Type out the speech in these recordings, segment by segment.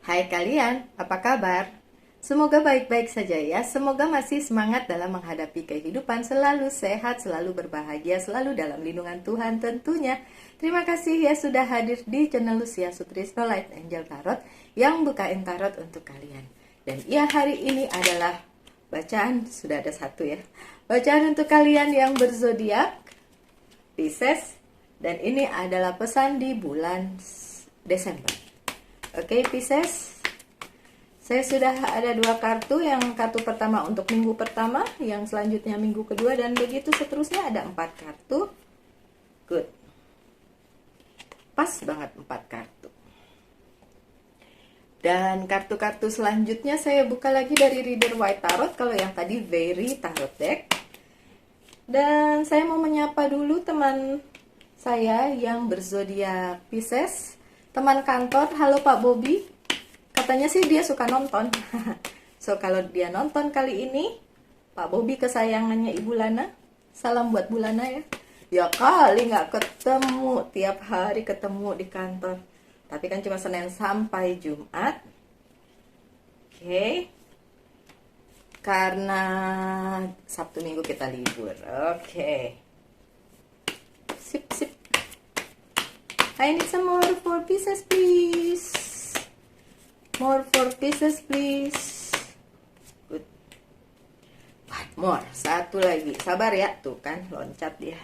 Hai kalian, apa kabar? Semoga baik-baik saja ya. Semoga masih semangat dalam menghadapi kehidupan, selalu sehat, selalu berbahagia, selalu dalam lindungan Tuhan tentunya. Terima kasih ya sudah hadir di channel Lucia Sutrisno Light Angel Tarot yang bukain tarot untuk kalian. Dan ya, hari ini adalah bacaan, sudah ada satu ya. Bacaan untuk kalian yang berzodiak Pisces, dan ini adalah pesan di bulan Desember. Oke, Pisces, saya sudah ada dua kartu. Yang kartu pertama untuk minggu pertama, yang selanjutnya minggu kedua, dan begitu seterusnya. Ada 4 kartu. Good, pas banget 4 kartu. Dan kartu-kartu selanjutnya saya buka lagi dari Reader White Tarot, kalau yang tadi Very Tarot Deck. Dan saya mau menyapa dulu teman saya yang berzodiak Pisces, teman kantor. Halo Pak Bobby, katanya sih dia suka nonton. So kalau dia nonton kali ini, Pak Bobby kesayangannya Ibu Lana, salam buat Bu Lana ya. Ya kali nggak ketemu, tiap hari ketemu di kantor, tapi kan cuma Senin sampai Jumat. Oke, karena Sabtu Minggu kita libur. Oke, sip sip. I need some more for pieces please. More for pieces please. Good. What more? Satu lagi. Sabar ya, tuh kan loncat dia.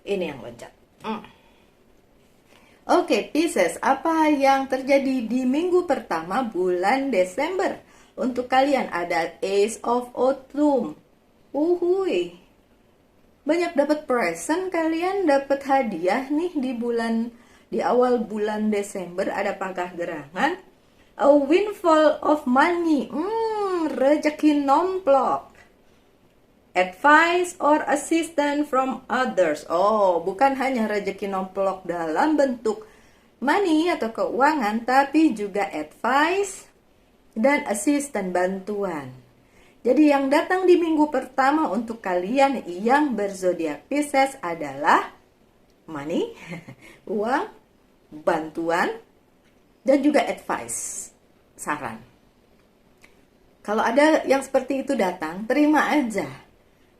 Ini yang loncat. Oke, Pisces, apa yang terjadi di minggu pertama bulan Desember? Untuk kalian ada Ace of Autumn. Uhuy. Banyak dapat present, kalian dapat hadiah nih di awal bulan Desember. Ada pangkah gerangan, a windfall of money, rezeki nomplok, advice or assistance from others. Oh, bukan hanya rezeki nomplok dalam bentuk money atau keuangan, tapi juga advice dan assistance, bantuan. Jadi yang datang di minggu pertama untuk kalian yang berzodiak Pisces adalah money, uang, bantuan, dan juga advice, saran. Kalau ada yang seperti itu datang, terima aja.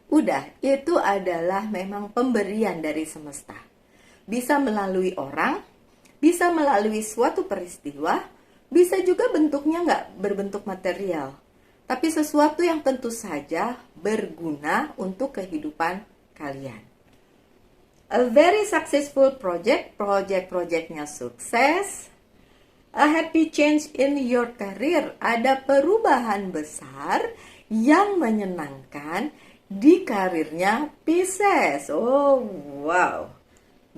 Udah, itu adalah memang pemberian dari semesta. Bisa melalui orang, bisa melalui suatu peristiwa, bisa juga bentuknya nggak berbentuk material, tapi sesuatu yang tentu saja berguna untuk kehidupan kalian. A very successful project-projectnya sukses. A happy change in your career, ada perubahan besar yang menyenangkan di karirnya Pisces. Oh, wow.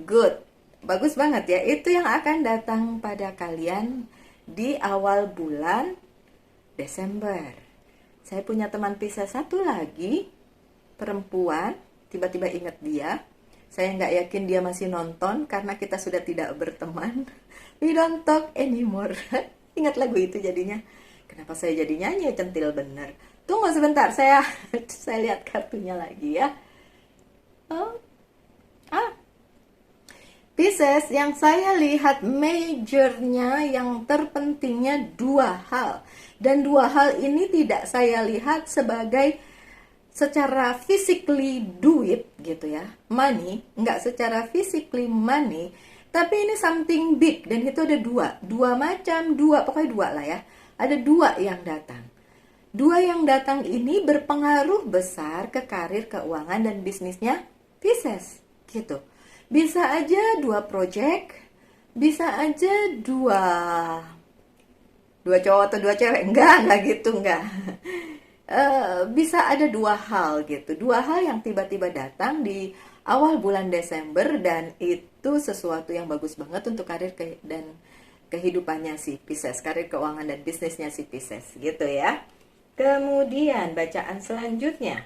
Good. Bagus banget ya. Itu yang akan datang pada kalian di awal bulan Desember. Saya punya teman Pisces satu lagi, perempuan, tiba-tiba ingat dia. Saya nggak yakin dia masih nonton karena kita sudah tidak berteman. We don't talk anymore. Ingat lagu itu jadinya. Kenapa saya jadi nyanyi centil bener? Tunggu sebentar, saya lihat kartunya lagi ya. Pisces, yang saya lihat majornya, yang terpentingnya 2 hal. Dan 2 hal ini tidak saya lihat sebagai secara physically duit gitu ya, money, nggak secara physically money, tapi ini something big. Dan itu ada dua macam, pokoknya 2 lah ya. Ada 2 yang datang. 2 yang datang ini berpengaruh besar ke karir, keuangan, dan bisnisnya Pisces gitu. Bisa aja 2 project, bisa aja dua cowok atau 2 cewek, enggak gitu, enggak. Bisa ada 2 hal gitu, 2 hal yang tiba-tiba datang di awal bulan Desember, dan itu sesuatu yang bagus banget untuk karir dan kehidupannya si Pisces, karir, keuangan, dan bisnisnya si Pisces gitu ya. Kemudian bacaan selanjutnya,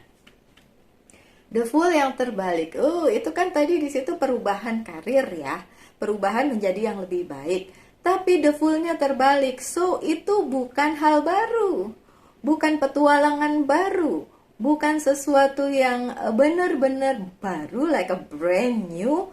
The Fool yang terbalik. Itu kan tadi di situ perubahan karir ya, perubahan menjadi yang lebih baik. Tapi The Fool-nya terbalik, so itu bukan hal baru, bukan petualangan baru, bukan sesuatu yang benar-benar baru, like a brand new.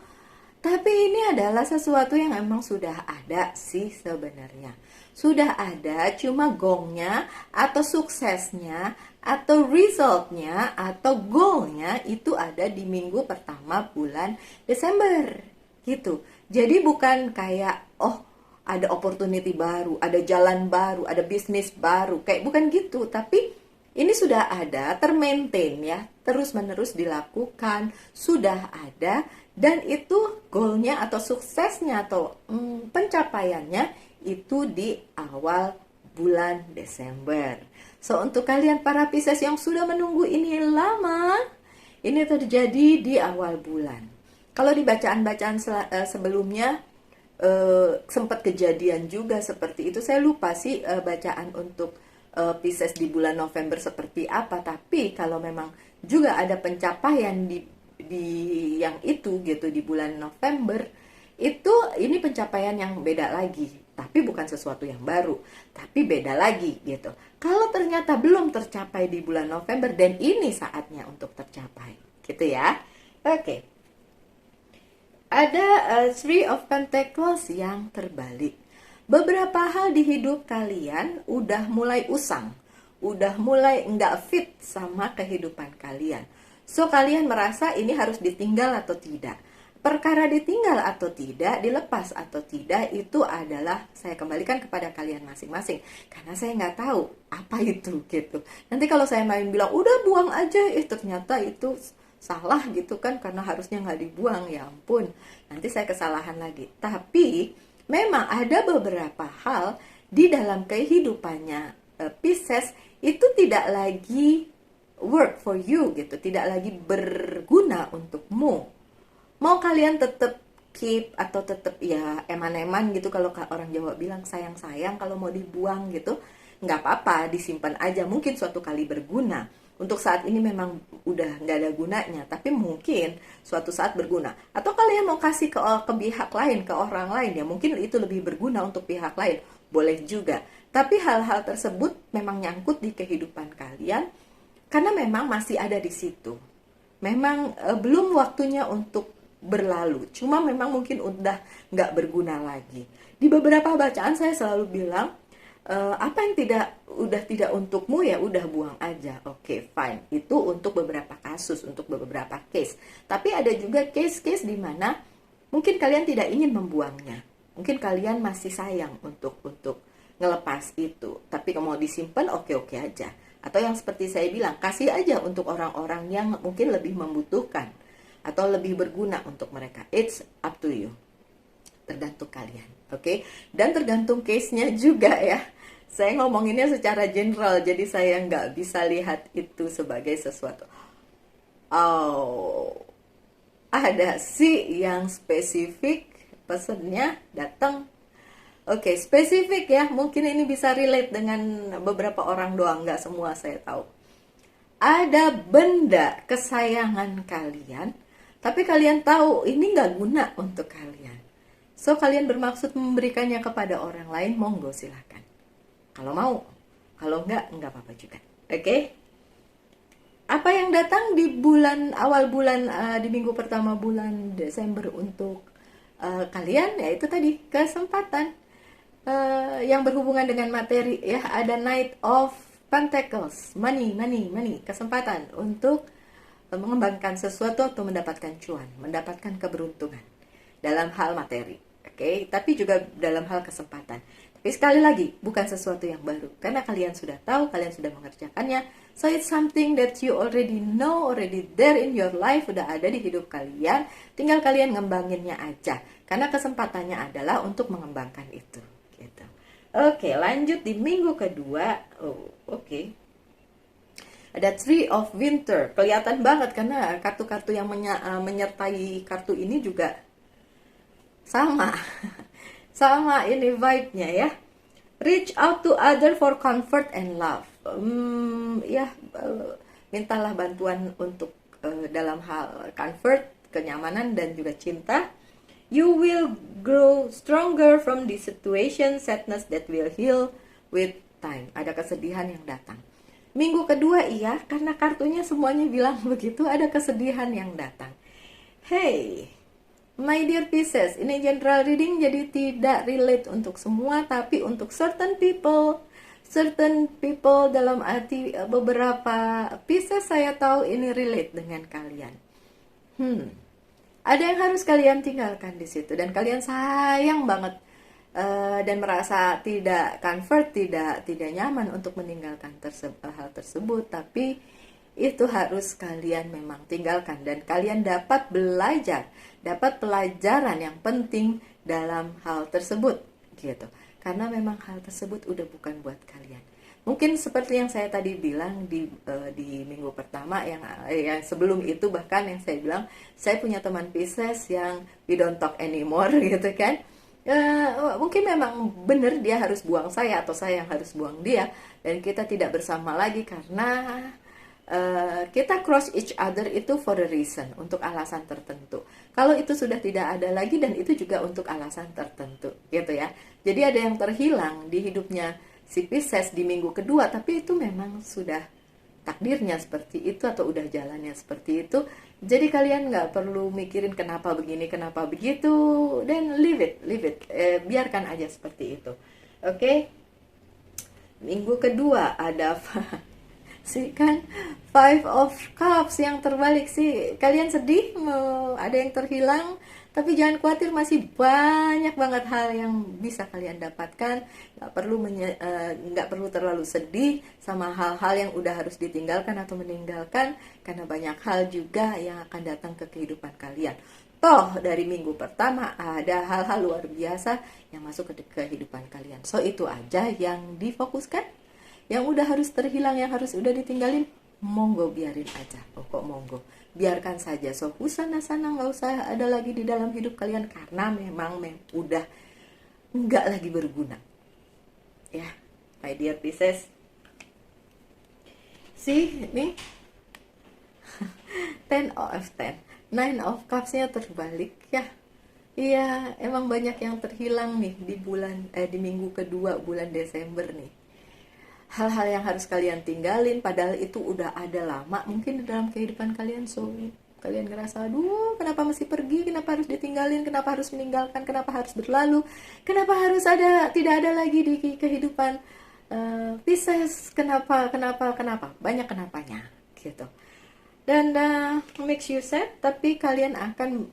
Tapi ini adalah sesuatu yang emang sudah ada sih sebenarnya. Sudah ada, cuma gongnya atau suksesnya atau resultnya atau goalnya itu ada di minggu pertama bulan Desember gitu. Jadi bukan kayak ada opportunity baru, ada jalan baru, ada bisnis baru, kayak bukan gitu. Tapi ini sudah ada, termaintain ya, terus-menerus dilakukan, sudah ada, dan itu goalnya atau suksesnya atau pencapaiannya itu di awal bulan Desember. So, untuk kalian para Pisces yang sudah menunggu ini lama, ini terjadi di awal bulan. Kalau di bacaan-bacaan sebelumnya, sempat kejadian juga seperti itu. Saya lupa sih bacaan untuk Pisces di bulan November seperti apa, tapi kalau memang juga ada pencapaian di yang itu gitu di bulan November, itu ini pencapaian yang beda lagi, tapi bukan sesuatu yang baru, tapi beda lagi gitu. Kalau ternyata belum tercapai di bulan November, dan ini saatnya untuk tercapai gitu ya. Oke. Ada Three of Pentacles yang terbalik. Beberapa hal di hidup kalian udah mulai usang, udah mulai nggak fit sama kehidupan kalian. So, kalian merasa ini harus ditinggal atau tidak. Perkara ditinggal atau tidak, dilepas atau tidak, itu adalah saya kembalikan kepada kalian masing-masing. Karena saya nggak tahu apa itu gitu. Nanti kalau saya main bilang, udah buang aja, ternyata itu salah gitu kan, karena harusnya nggak dibuang, ya ampun. Nanti saya kesalahan lagi. Tapi memang ada beberapa hal di dalam kehidupannya Pisces itu tidak lagi work for you gitu, tidak lagi berguna untukmu. Mau kalian tetap keep atau tetap ya eman-eman gitu, kalau orang Jawa bilang sayang-sayang, kalau mau dibuang gitu, nggak apa-apa, disimpan aja. Mungkin suatu kali berguna. Untuk saat ini memang udah nggak ada gunanya, tapi mungkin suatu saat berguna. Atau kalian mau kasih ke pihak lain, ke orang lain, ya mungkin itu lebih berguna untuk pihak lain. Boleh juga. Tapi hal-hal tersebut memang nyangkut di kehidupan kalian, karena memang masih ada di situ. Memang belum waktunya untuk berlalu. Cuma memang mungkin udah nggak berguna lagi. Di beberapa bacaan saya selalu bilang, apa yang udah tidak untukmu ya udah buang aja. Oke, fine. Itu untuk beberapa kasus, untuk beberapa case. Tapi ada juga case-case di mana mungkin kalian tidak ingin membuangnya. Mungkin kalian masih sayang untuk ngelepas itu. Tapi kalau mau disimpan, oke-oke aja. Atau yang seperti saya bilang, kasih aja untuk orang-orang yang mungkin lebih membutuhkan atau lebih berguna untuk mereka. It's up to you. Tergantung kalian, oke? Dan tergantung case-nya juga ya. Saya ngomonginnya secara general, jadi saya nggak bisa lihat itu sebagai sesuatu. Oh, ada sih yang spesifik, pesennya datang. Oke, spesifik ya, mungkin ini bisa relate dengan beberapa orang doang, nggak semua saya tahu. Ada benda kesayangan kalian, tapi kalian tahu ini nggak guna untuk kalian. So, kalian bermaksud memberikannya kepada orang lain, monggo silahkan. Kalau mau, kalau nggak apa-apa juga. Oke? Apa yang datang di awal bulan, di minggu pertama bulan Desember untuk kalian, ya itu tadi, kesempatan yang berhubungan dengan materi ya. Ada Knight of Pentacles, money, kesempatan untuk mengembangkan sesuatu atau mendapatkan cuan, mendapatkan keberuntungan dalam hal materi, oke? Tapi juga dalam hal kesempatan. Tapi sekali lagi, bukan sesuatu yang baru, karena kalian sudah tahu, kalian sudah mengerjakannya. So it's something that you already know, already there in your life, udah ada di hidup kalian, tinggal kalian ngembanginnya aja. Karena kesempatannya adalah untuk mengembangkan itu. Gitu. Oke, lanjut di minggu kedua. Oke. Ada Tree of Winter, kelihatan banget karena kartu-kartu yang menyertai kartu ini juga sama ini vibe-nya ya. Reach out to other for comfort and love. Mintalah bantuan untuk dalam hal comfort, kenyamanan dan juga cinta. You will grow stronger from the situation, sadness that will heal with time. Ada kesedihan yang datang. Minggu kedua iya, karena kartunya semuanya bilang begitu, ada kesedihan yang datang. Hey, My dear Pisces, ini general reading jadi tidak relate untuk semua, tapi untuk certain people. Certain people dalam arti beberapa Pisces saya tahu ini relate dengan kalian. Ada yang harus kalian tinggalkan di situ dan kalian sayang banget dan merasa tidak comfort, tidak nyaman untuk meninggalkan hal tersebut, tapi itu harus kalian memang tinggalkan dan kalian dapat belajar, dapat pelajaran yang penting dalam hal tersebut gitu. Karena memang hal tersebut udah bukan buat kalian. Mungkin seperti yang saya tadi bilang di minggu pertama yang sebelum itu, bahkan yang saya bilang saya punya teman Pisces yang we don't talk anymore gitu kan. Mungkin memang benar dia harus buang saya atau saya yang harus buang dia dan kita tidak bersama lagi karena kita cross each other itu for a reason, untuk alasan tertentu. Kalau itu sudah tidak ada lagi dan itu juga untuk alasan tertentu gitu ya. Jadi ada yang terhilang di hidupnya si Pisces di minggu kedua, tapi itu memang sudah takdirnya seperti itu atau udah jalannya seperti itu. Jadi kalian nggak perlu mikirin kenapa begini, kenapa begitu, dan leave it, biarkan aja seperti itu. Oke? Minggu kedua ada sih kan Five of Cups yang terbalik sih. Kalian sedih, ada yang terhilang, tapi jangan khawatir, masih banyak banget hal yang bisa kalian dapatkan. Nggak perlu terlalu sedih sama hal-hal yang udah harus ditinggalkan atau meninggalkan, karena banyak hal juga yang akan datang ke kehidupan kalian. Toh dari minggu pertama ada hal-hal luar biasa yang masuk ke kehidupan kalian. So itu aja yang difokuskan. Yang udah harus terhilang, yang harus udah ditinggalin, monggo biarin aja, pokok monggo, biarkan saja. So sana nggak usah ada lagi di dalam hidup kalian karena memang udah nggak lagi berguna. Ya, my dear Pisces. See, nih 9 of Cups-nya terbalik ya. Iya, emang banyak yang terhilang nih di minggu kedua bulan Desember nih. Hal-hal yang harus kalian tinggalin padahal itu udah ada lama mungkin di dalam kehidupan kalian. So kalian ngerasa, aduh kenapa mesti pergi, kenapa harus ditinggalin, kenapa harus meninggalkan, kenapa harus berlalu, kenapa harus tidak ada lagi di kehidupan Pisces, kenapa banyak kenapanya gitu. Dan makes you sad, tapi kalian akan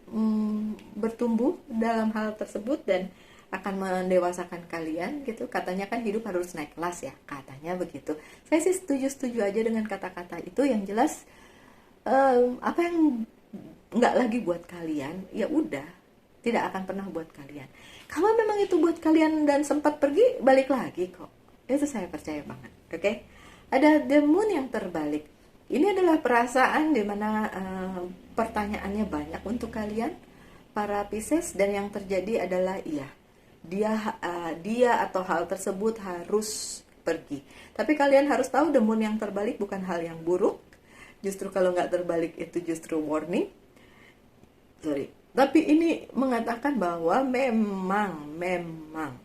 bertumbuh dalam hal tersebut dan akan mendewasakan kalian gitu. Katanya kan hidup harus naik kelas ya, katanya begitu. Saya sih setuju aja dengan kata-kata itu. Yang jelas apa yang nggak lagi buat kalian, ya udah tidak akan pernah buat kalian. Kalau memang itu buat kalian dan sempat pergi, balik lagi kok. Itu saya percaya banget. Oke? Ada the moon yang terbalik. Ini adalah perasaan dimana pertanyaannya banyak untuk kalian para Pisces, dan yang terjadi adalah dia atau hal tersebut harus pergi. Tapi kalian harus tahu, the moon yang terbalik bukan hal yang buruk. Justru kalau nggak terbalik itu justru warning. Tapi ini mengatakan bahwa memang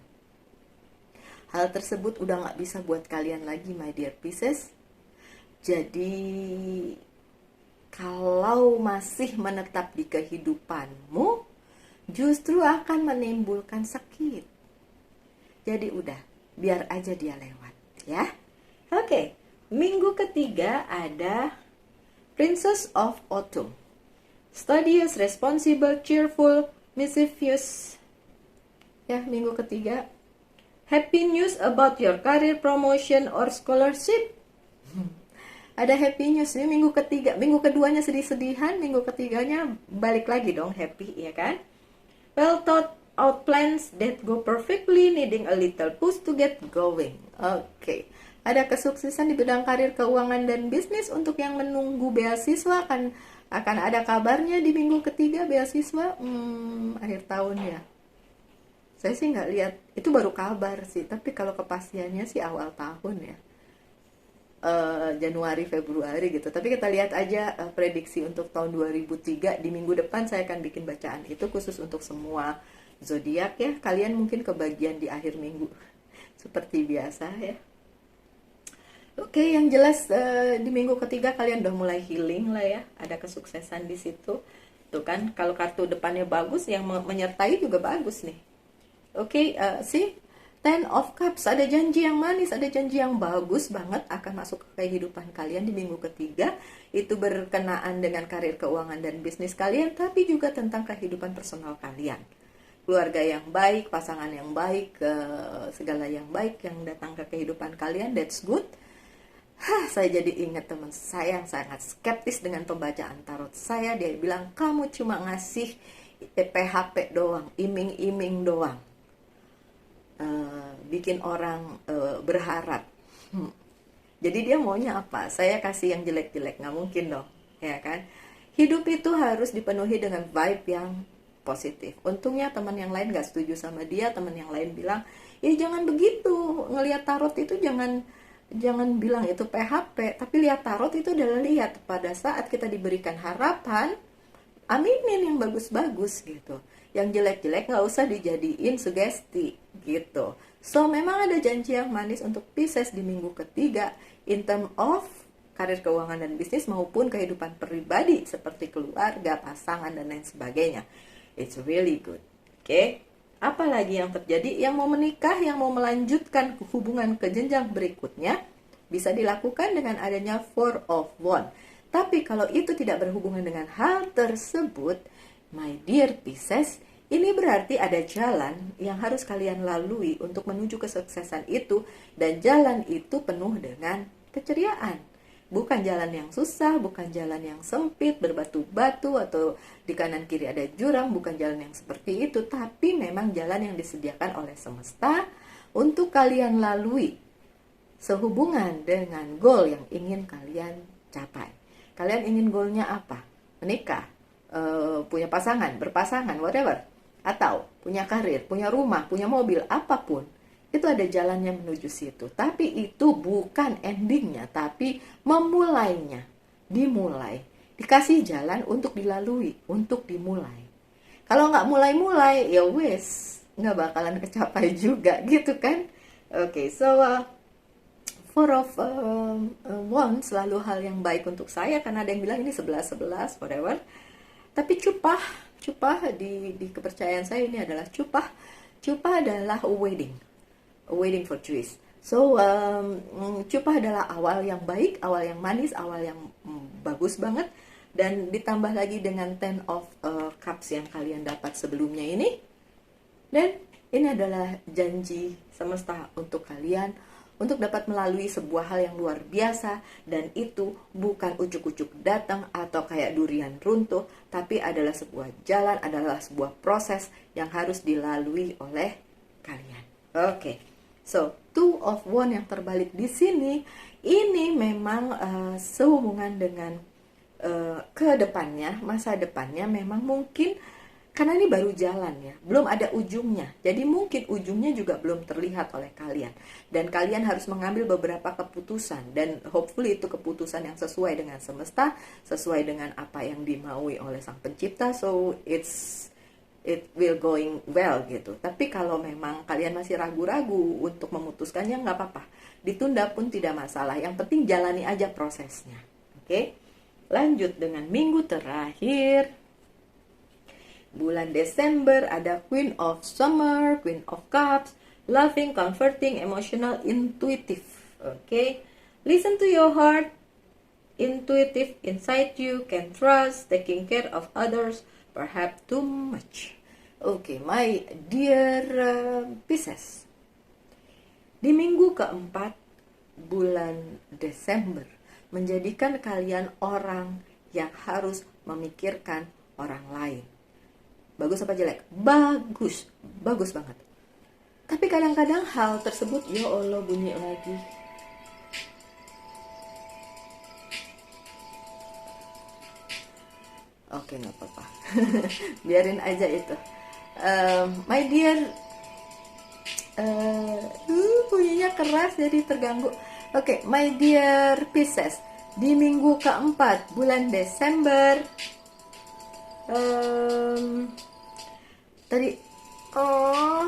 hal tersebut udah nggak bisa buat kalian lagi, my dear Pisces. Jadi kalau masih menetap di kehidupanmu, justru akan menimbulkan sakit. Jadi udah, biar aja dia lewat ya. Oke, minggu ketiga ada Princess of Autumn. Studious, responsible, cheerful, mischievous. Ya, minggu ketiga. Happy news about your career promotion or scholarship. Ada happy news nih minggu ketiga. Minggu keduanya sedih-sedihan, minggu ketiganya balik lagi dong happy, ya kan? Well thought out plans that go perfectly, needing a little push to get going. Oke. Ada kesuksesan di bidang karir, keuangan, dan bisnis. Untuk yang menunggu beasiswa akan ada kabarnya di minggu ketiga beasiswa akhir tahun ya. Saya sih nggak lihat, itu baru kabar sih. Tapi kalau kepastiannya sih awal tahun ya. Januari, Februari gitu. Tapi kita lihat aja prediksi untuk tahun 2003. Di minggu depan saya akan bikin bacaan itu khusus untuk semua zodiak ya. Kalian mungkin kebagian di akhir minggu seperti biasa ya. Oke, yang jelas di minggu ketiga kalian udah mulai healing lah ya. Ada kesuksesan di situ. Tuh kan, kalau kartu depannya bagus, yang menyertai juga bagus nih. Oke, see? Ten of Cups, ada janji yang manis, ada janji yang bagus banget akan masuk ke kehidupan kalian di minggu ketiga. Itu berkenaan dengan karir, keuangan, dan bisnis kalian, tapi juga tentang kehidupan personal kalian. Keluarga yang baik, pasangan yang baik, segala yang baik yang datang ke kehidupan kalian, that's good. Saya jadi ingat teman saya yang sangat skeptis dengan pembacaan tarot saya. Dia bilang, kamu cuma ngasih PHP doang, iming-iming doang. Bikin orang berharap. Jadi dia maunya apa? Saya kasih yang jelek-jelek, nggak mungkin dong, ya kan? Hidup itu harus dipenuhi dengan vibe yang positif. Untungnya teman yang lain nggak setuju sama dia. Teman yang lain bilang, ya jangan begitu, ngelihat tarot itu jangan bilang itu PHP, tapi lihat tarot itu adalah lihat pada saat kita diberikan harapan, aminin yang bagus-bagus gitu. Yang jelek-jelek nggak usah dijadiin sugesti gitu. So memang ada janji yang manis untuk Pisces di minggu ketiga in term of karir, keuangan, dan bisnis maupun kehidupan pribadi seperti keluarga, pasangan, dan lain sebagainya. It's really good. Oke? Apalagi yang terjadi? Yang mau menikah, yang mau melanjutkan hubungan ke jenjang berikutnya bisa dilakukan dengan adanya Four of Wands. Tapi kalau itu tidak berhubungan dengan hal tersebut, my dear Pisces, ini berarti ada jalan yang harus kalian lalui untuk menuju kesuksesan itu, dan jalan itu penuh dengan keceriaan. Bukan jalan yang susah, bukan jalan yang sempit, berbatu-batu, atau di kanan kiri ada jurang, bukan jalan yang seperti itu, tapi memang jalan yang disediakan oleh semesta untuk kalian lalui sehubungan dengan goal yang ingin kalian capai. Kalian ingin goalnya apa? Menikah, punya pasangan, berpasangan, whatever. Atau punya karir, punya rumah, punya mobil, apapun. Itu ada jalannya menuju situ. Tapi itu bukan endingnya, tapi memulainya. Dimulai. Dikasih jalan untuk dilalui, untuk dimulai. Kalau nggak mulai-mulai, ya wes, nggak bakalan kecapai juga gitu kan. Oke, so Four of Wands selalu hal yang baik untuk saya, karena ada yang bilang ini 11-11, whatever. Tapi cupah di kepercayaan saya ini adalah cupah adalah a wedding for choice. So cupah adalah awal yang baik, awal yang manis, awal yang bagus banget, dan ditambah lagi dengan Ten of Cups yang kalian dapat sebelumnya ini, dan ini adalah janji semesta untuk kalian untuk dapat melalui sebuah hal yang luar biasa, dan itu bukan ucuk-ucuk datang atau kayak durian runtuh, tapi adalah sebuah jalan, adalah sebuah proses yang harus dilalui oleh kalian. Oke. So, Two of Wands yang terbalik di sini, ini memang sehubungan dengan ke depannya, masa depannya memang mungkin, karena ini baru jalan ya, belum ada ujungnya. Jadi mungkin ujungnya juga belum terlihat oleh kalian. Dan kalian harus mengambil beberapa keputusan. Dan hopefully itu keputusan yang sesuai dengan semesta, sesuai dengan apa yang dimaui oleh Sang Pencipta. So it will going well gitu. Tapi kalau memang kalian masih ragu-ragu untuk memutuskannya, nggak apa-apa. Ditunda pun tidak masalah. Yang penting jalani aja prosesnya. Oke? Lanjut dengan minggu terakhir. Bulan Desember ada Queen of Summer, Queen of Cups, loving, comforting, emotional, intuitive. Okay? Listen to your heart. Intuitive inside you, can trust, taking care of others, perhaps too much. Okay, my dear Pisces. Di minggu keempat bulan Desember, menjadikan kalian orang yang harus memikirkan orang lain. Bagus apa jelek? Bagus. Bagus banget. Tapi kadang-kadang hal tersebut, ya Allah, bunyi lagi. Oke, gak apa-apa. Biarin aja itu. My dear, bunyinya keras jadi terganggu. Oke, my dear Pisces. Di minggu keempat bulan Desember, tadi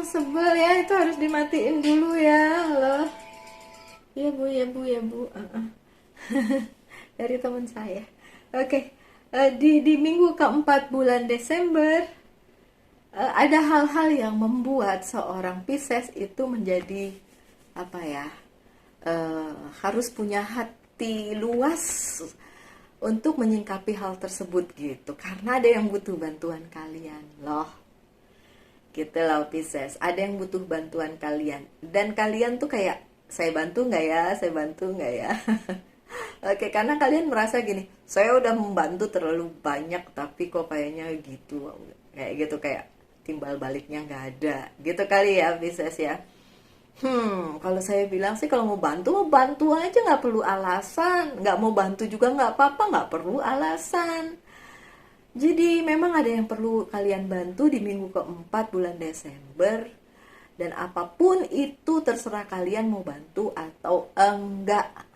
sebel ya, itu harus dimatiin dulu ya loh. Ya bu Dari teman saya. Oke. Di minggu keempat bulan Desember, ada hal-hal yang membuat seorang Pisces itu menjadi apa ya, harus punya hati luas untuk menyingkapi hal tersebut gitu, karena ada yang butuh bantuan kalian loh, gitu loh Pisces. Ada yang butuh bantuan kalian dan kalian tuh kayak, saya bantu nggak ya, saya bantu nggak ya. Oke, karena kalian merasa gini, saya udah membantu terlalu banyak tapi kok kayaknya gitu, kayak gitu, kayak timbal baliknya nggak ada gitu kali ya Pisces ya. Kalau saya bilang sih, kalau mau bantu aja, nggak perlu alasan. Nggak mau bantu juga nggak apa-apa, nggak perlu alasan. Jadi memang ada yang perlu kalian bantu di minggu keempat bulan Desember. Dan apapun itu terserah kalian mau bantu atau enggak.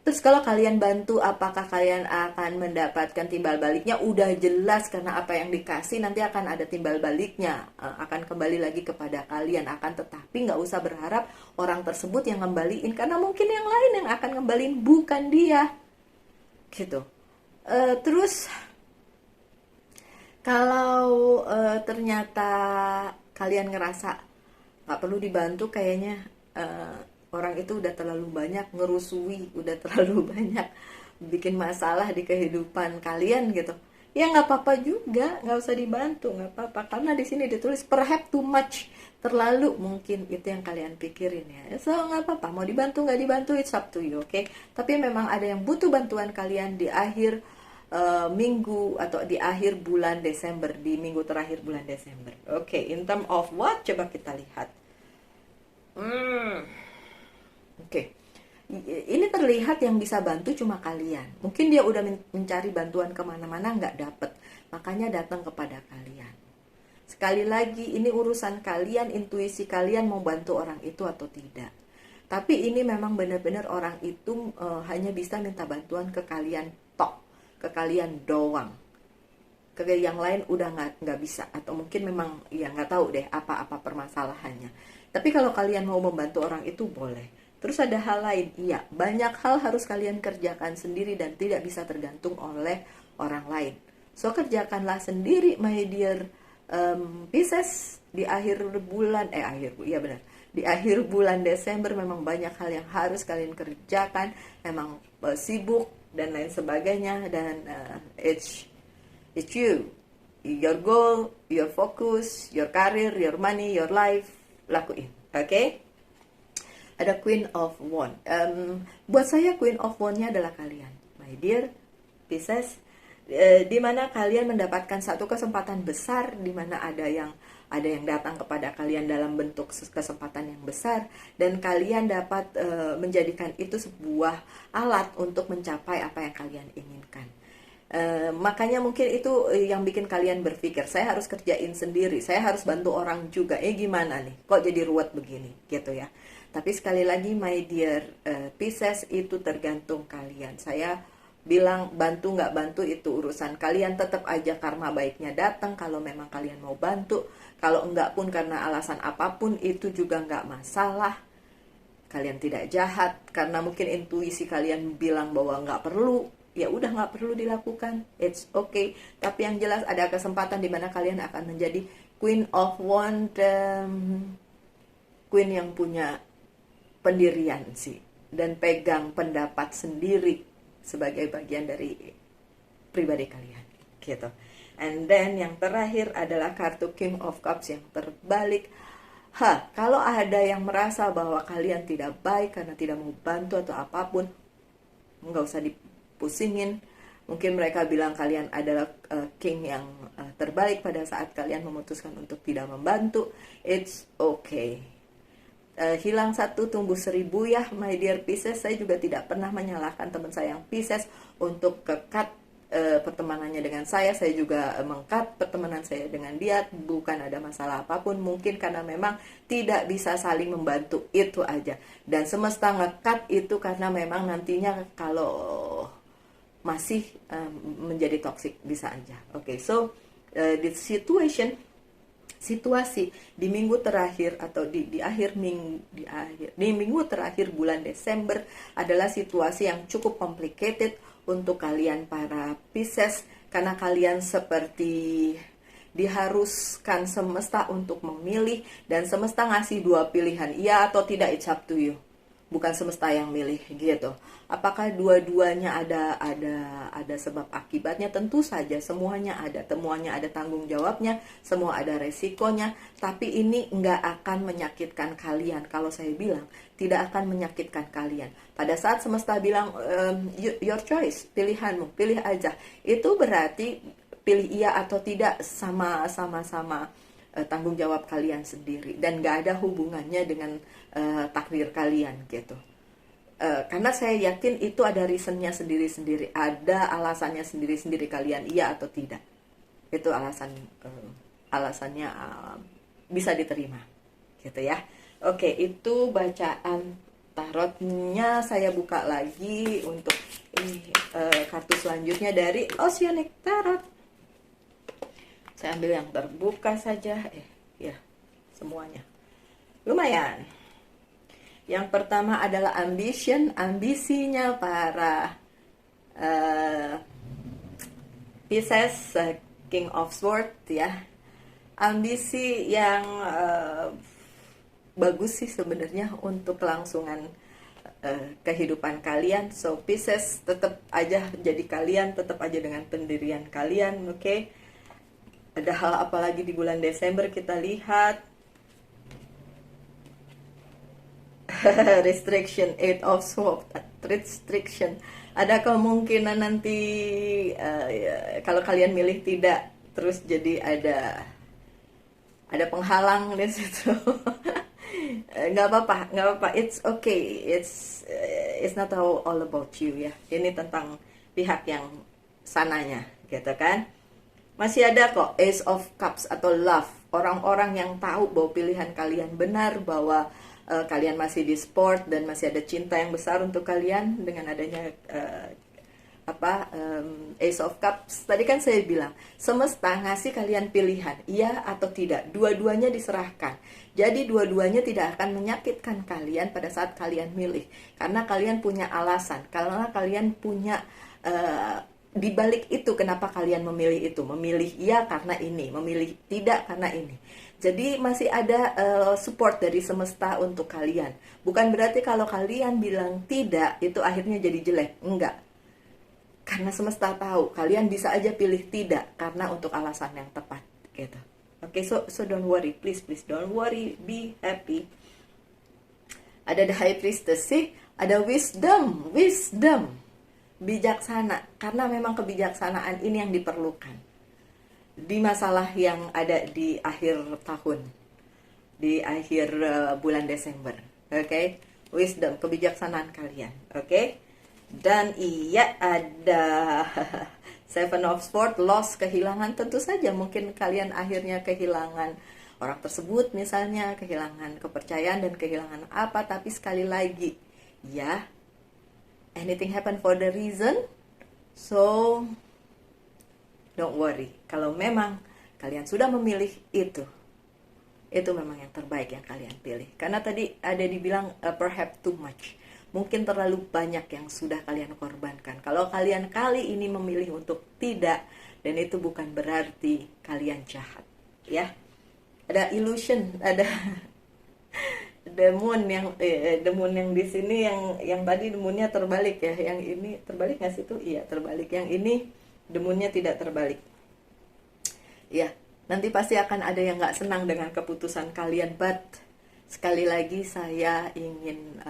Terus kalau kalian bantu, apakah kalian akan mendapatkan timbal baliknya? Udah jelas, karena apa yang dikasih nanti akan ada timbal baliknya. Akan kembali lagi kepada kalian. Akan tetapi nggak usah berharap orang tersebut yang ngembaliin, karena mungkin yang lain yang akan ngembaliin, bukan dia. Gitu. Terus kalau ternyata kalian ngerasa nggak perlu dibantu, kayaknya orang itu udah terlalu banyak ngerusui, udah terlalu banyak bikin masalah di kehidupan kalian gitu, ya nggak apa-apa juga, nggak usah dibantu, nggak apa-apa, karena di sini ditulis perhaps too much, terlalu, mungkin itu yang kalian pikirin ya. So nggak apa-apa, mau dibantu nggak dibantu, it's up to you, oke? Tapi memang ada yang butuh bantuan kalian di akhir minggu atau di akhir bulan Desember, di minggu terakhir bulan Desember. Oke, in term of what? Coba kita lihat. Oke. Ini terlihat yang bisa bantu cuma kalian. Mungkin dia udah mencari bantuan kemana-mana nggak dapet, makanya datang kepada kalian. Sekali lagi, ini urusan kalian, intuisi kalian mau bantu orang itu atau tidak. Tapi ini memang benar-benar orang itu hanya bisa minta bantuan ke kalian tok, ke kalian doang. Ke yang lain udah nggak bisa, atau mungkin memang ya nggak tahu deh apa-apa permasalahannya. Tapi kalau kalian mau membantu orang itu boleh. Terus ada hal lain, iya, banyak hal harus kalian kerjakan sendiri dan tidak bisa tergantung oleh orang lain. So kerjakanlah sendiri, my dear Pisces. Di akhir bulan, iya benar, di akhir bulan Desember memang banyak hal yang harus kalian kerjakan, memang sibuk dan lain sebagainya, dan it's you, your goal, your focus, your career, your money, your life, lakuin, oke? Ada Queen of Wands. Buat saya Queen of Wands-nya adalah kalian, my dear Pisces, di mana kalian mendapatkan satu kesempatan besar, di mana ada yang datang kepada kalian dalam bentuk kesempatan yang besar, dan kalian dapat menjadikan itu sebuah alat untuk mencapai apa yang kalian inginkan. Makanya mungkin itu yang bikin kalian berpikir, saya harus kerjain sendiri, saya harus bantu orang juga, gimana nih, kok jadi ruwet begini, gitu ya. Tapi sekali lagi, my dear Pisces, itu tergantung kalian. Saya bilang bantu nggak bantu itu urusan kalian, tetap aja karma baiknya datang kalau memang kalian mau bantu. Kalau enggak pun karena alasan apapun itu juga nggak masalah. Kalian tidak jahat, karena mungkin intuisi kalian bilang bahwa nggak perlu, ya udah nggak perlu dilakukan, it's okay. Tapi yang jelas ada kesempatan di mana kalian akan menjadi Queen of Wands, Queen yang punya pendirian sih, dan pegang pendapat sendiri sebagai bagian dari pribadi kalian, gitu. And then yang terakhir adalah kartu King of Cups yang terbalik. Kalau ada yang merasa bahwa kalian tidak baik karena tidak mau bantu atau apapun, nggak usah dipusingin. Mungkin mereka bilang kalian adalah king yang terbalik pada saat kalian memutuskan untuk tidak membantu. It's okay. Hilang satu tumbuh seribu ya, my dear Pisces. Saya juga tidak pernah menyalahkan teman saya yang Pisces untuk ke-cut pertemanannya dengan saya. Saya juga meng-cut pertemanan saya dengan dia, bukan ada masalah apapun. Mungkin karena memang tidak bisa saling membantu, itu aja. Dan semesta nge-cut itu karena memang nantinya kalau masih menjadi toxic, bisa aja. Okay, so the situasi di minggu terakhir atau di minggu terakhir bulan Desember adalah situasi yang cukup complicated untuk kalian para Pisces, karena kalian seperti diharuskan semesta untuk memilih, dan semesta ngasih dua pilihan, iya atau tidak, it's up to you. Bukan semesta yang milih gitu. Apakah dua-duanya ada sebab akibatnya? Tentu saja semuanya ada tanggung jawabnya, semua ada resikonya, tapi ini nggak akan menyakitkan kalian. Kalau saya bilang tidak akan menyakitkan kalian. Pada saat semesta bilang your choice, pilihanmu, pilih aja. Itu berarti pilih iya atau tidak sama-sama tanggung jawab kalian sendiri, dan gak ada hubungannya dengan takdir kalian gitu. Karena saya yakin itu ada reasonnya sendiri-sendiri, ada alasannya sendiri-sendiri kalian iya atau tidak. Itu alasannya bisa diterima gitu ya. Oke, itu bacaan tarotnya. Saya buka lagi untuk kartu selanjutnya dari Oceanic Tarot. Saya ambil yang terbuka saja. Ya, semuanya. Lumayan. Yang pertama adalah ambition, ambisinya para Pisces, King of Swords ya. Ambisi yang bagus sih sebenarnya untuk kelangsungan kehidupan kalian. So Pisces, tetap aja jadi kalian, tetap aja dengan pendirian kalian, oke? Ada hal apa lagi di bulan Desember kita lihat? Restriction, Eight of Swords, restriction. Ada kemungkinan nanti kalau kalian milih tidak, terus jadi ada penghalang di situ. Nggak apa-apa, it's okay, it's not all about you ya. Ini tentang pihak yang sananya, gitu kan? Masih ada kok Ace of Cups atau Love, orang-orang yang tahu bahwa pilihan kalian benar, bahwa kalian masih di sport dan masih ada cinta yang besar untuk kalian dengan adanya Ace of Cups. Tadi kan saya bilang semesta ngasih kalian pilihan iya atau tidak, dua-duanya diserahkan. Jadi dua-duanya tidak akan menyakitkan kalian pada saat kalian milih, karena kalian punya alasan, karena kalian punya di balik itu kenapa kalian memilih itu. Memilih iya karena ini, memilih tidak karena ini. Jadi masih ada support dari semesta untuk kalian. Bukan berarti kalau kalian bilang tidak itu akhirnya jadi jelek, enggak. Karena semesta tahu kalian bisa aja pilih tidak karena untuk alasan yang tepat gitu. Oke, so don't worry, please don't worry, be happy. Ada the High Priestess sih, ada wisdom, bijaksana, karena memang kebijaksanaan ini yang diperlukan di masalah yang ada di akhir tahun, di akhir bulan Desember. Oke, wisdom, kebijaksanaan kalian. Oke, dan iya ada Seven of Swords, loss, kehilangan. Tentu saja mungkin kalian akhirnya kehilangan orang tersebut, misalnya kehilangan kepercayaan dan kehilangan apa. Tapi sekali lagi ya, anything happen for the reason. So don't worry. Kalau memang kalian sudah memilih itu memang yang terbaik yang kalian pilih. Karena tadi ada dibilang perhaps too much, mungkin terlalu banyak yang sudah kalian korbankan. Kalau kalian kali ini memilih untuk tidak, dan itu bukan berarti kalian jahat ya. Ada illusion, ada the moon yang di sini, yang tadi the moonnya terbalik ya, yang ini terbalik nggak sih tuh? Iya terbalik. Yang ini the moonnya tidak terbalik. Ya, nanti pasti akan ada yang nggak senang dengan keputusan kalian, but sekali lagi saya ingin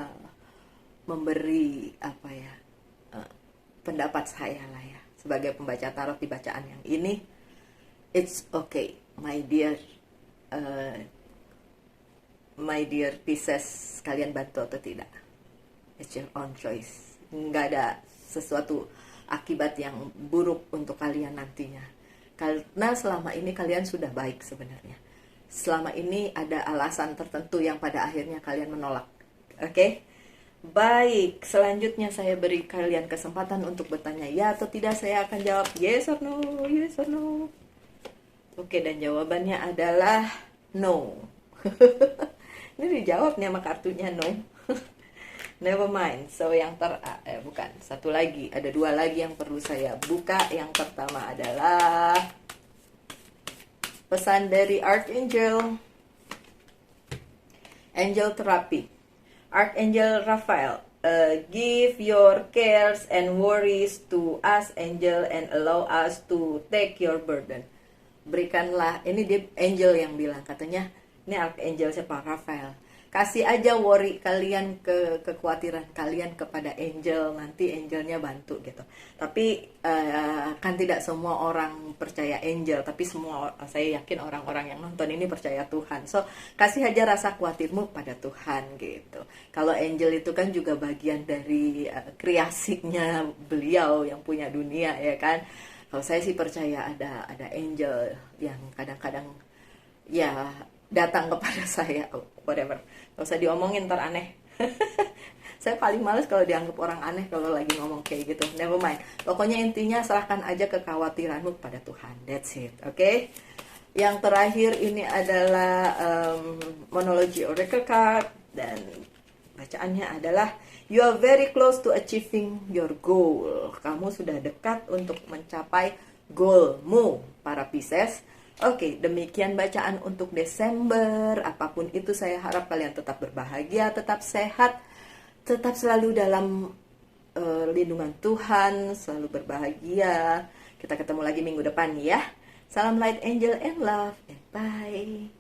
memberi pendapat saya lah ya, sebagai pembaca tarot di bacaan yang ini. It's okay, my dear Pisces, kalian bantu atau tidak, it's your own choice. Nggak ada sesuatu akibat yang buruk untuk kalian nantinya, karena selama ini kalian sudah baik sebenarnya. Selama ini ada alasan tertentu yang pada akhirnya kalian menolak. Oke? Baik, selanjutnya saya beri kalian kesempatan untuk bertanya ya atau tidak. Saya akan jawab yes or no, yes or no. Oke, dan jawabannya adalah no. Ini dijawab nih sama kartunya no. Never mind. So yang bukan, satu lagi, ada dua lagi yang perlu saya buka. Yang pertama adalah pesan dari Archangel, Angel Therapy. Archangel Raphael, give your cares and worries to us, angel, and allow us to take your burden. Berikanlah, ini dia angel yang bilang, katanya, ini Archangel siapa? Raphael. Kasih aja worry kalian, kekhawatiran kalian kepada angel, nanti angelnya bantu gitu. Tapi kan tidak semua orang percaya angel, tapi semua, saya yakin orang-orang yang nonton ini percaya Tuhan. So kasih aja rasa khawatirmu pada Tuhan gitu. Kalau angel itu kan juga bagian dari kreasinya beliau yang punya dunia, ya kan. Kalau saya sih percaya ada angel yang kadang-kadang ya datang kepada saya, whatever. Gak usah diomongin, ntar aneh. Saya paling males kalau dianggap orang aneh kalau lagi ngomong kayak gitu. Never mind. Pokoknya intinya serahkan aja kekhawatiranmu kepada Tuhan. That's it, oke? Yang terakhir ini adalah Monology Oracle Card, dan bacaannya adalah you are very close to achieving your goal. Kamu sudah dekat untuk mencapai goalmu, para Pisces. Oke, demikian bacaan untuk Desember. Apapun itu, saya harap kalian tetap berbahagia, tetap sehat, tetap selalu dalam lindungan Tuhan, selalu berbahagia. Kita ketemu lagi minggu depan ya. Salam light, angel, and love, and bye.